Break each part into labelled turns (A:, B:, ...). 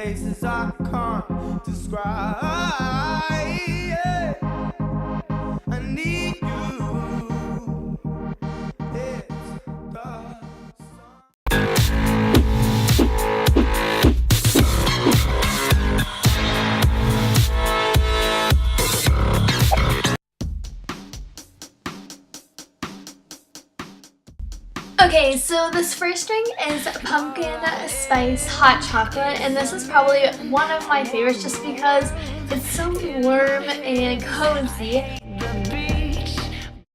A: places I can't describe. I need you. It's the
B: Okay, so this first drink is pumpkin spice hot chocolate, and this is probably one of my favorites just because it's so warm and cozy.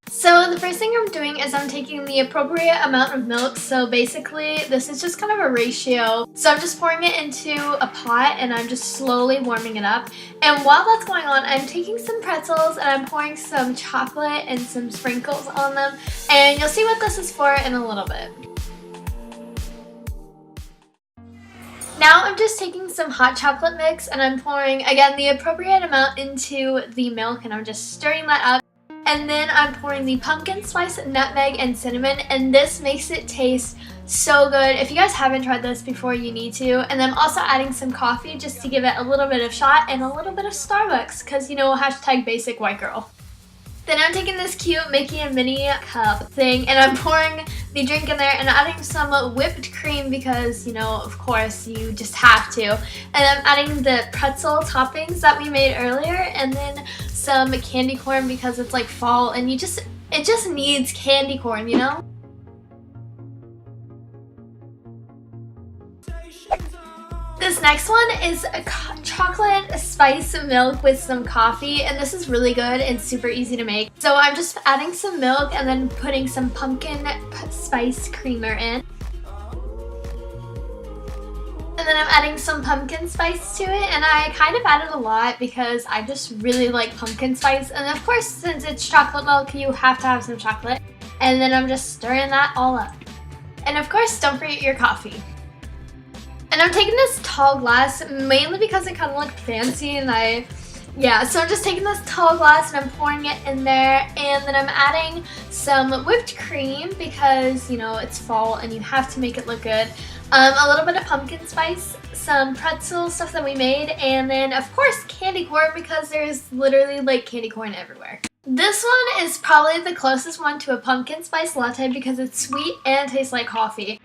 B: So the first thing I'm doing is I'm taking the appropriate amount of milk. So basically this is just kind of a ratio. So I'm just pouring it into a pot and I'm just slowly warming it up. And while that's going on, I'm taking some pretzels and I'm pouring some chocolate and some sprinkles on them. And you'll see what this is for in a little bit. Now I'm just taking some hot chocolate mix and I'm pouring, again, the appropriate amount into the milk and I'm just stirring that up. And then I'm pouring the pumpkin spice, nutmeg, and cinnamon, and this makes it taste so good. If you guys haven't tried this before, you need to. And then I'm also adding some coffee just to give it a little bit of shot and a little bit of Starbucks because, you know, hashtag basic white girl. Then I'm taking this cute Mickey and Minnie cup thing and I'm pouring the drink in there and adding some whipped cream because, you know, of course, you just have to. And I'm adding the pretzel toppings that we made earlier and then some candy corn because it's like fall and it just needs candy corn, you know? This next one is a chocolate spice milk with some coffee, and this is really good and super easy to make. So I'm just adding some milk and then putting some pumpkin spice creamer in. And then I'm adding some pumpkin spice to it, and I kind of added a lot because I just really like pumpkin spice. And of course, since it's chocolate milk, you have to have some chocolate. And then I'm just stirring that all up. And of course, don't forget your coffee. And I'm taking this tall glass mainly because it kind of looked fancy and so I'm just taking this tall glass and I'm pouring it in there and then I'm adding some whipped cream because, you know, it's fall and you have to make it look good. A little bit of pumpkin spice, some pretzel stuff that we made, and then of course candy corn because there's literally like candy corn everywhere. This one is probably the closest one to a pumpkin spice latte because it's sweet and tastes like coffee.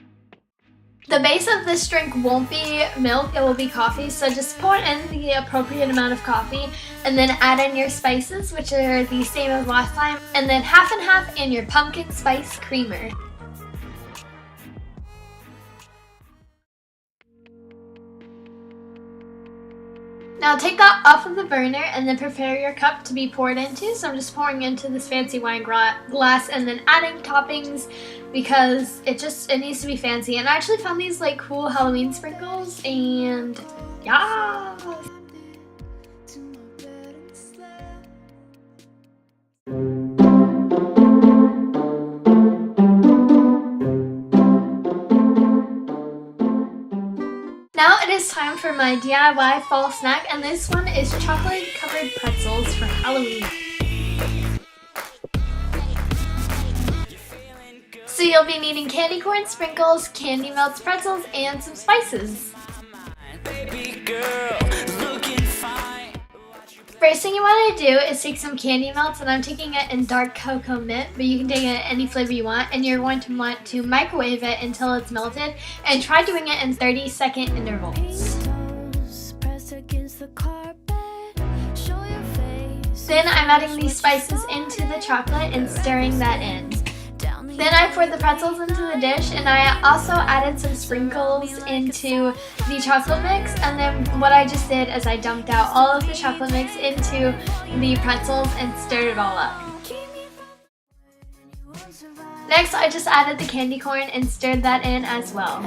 B: The base of this drink won't be milk, it will be coffee, so just pour in the appropriate amount of coffee and then add in your spices, which are the same as last time, and then half and half in your pumpkin spice creamer. Now take that off of the burner and then prepare your cup to be poured into. So I'm just pouring into this fancy wine glass and then adding toppings because it needs to be fancy. And I actually found these like cool Halloween sprinkles and yeah. Now it is time for my DIY fall snack, and this one is chocolate covered pretzels for Halloween. So you'll be needing candy corn sprinkles, candy melts pretzels, and some spices. First thing you want to do is take some candy melts, and I'm taking it in dark cocoa mint, but you can take it any flavor you want, and you're going to want to microwave it until it's melted, and try doing it in 30-second intervals. Then I'm adding these spices into the chocolate and stirring that in. Then I poured the pretzels into the dish, and I also added some sprinkles into the chocolate mix, and then what I just did is I dumped out all of the chocolate mix into the pretzels and stirred it all up. Next, I just added the candy corn and stirred that in as well.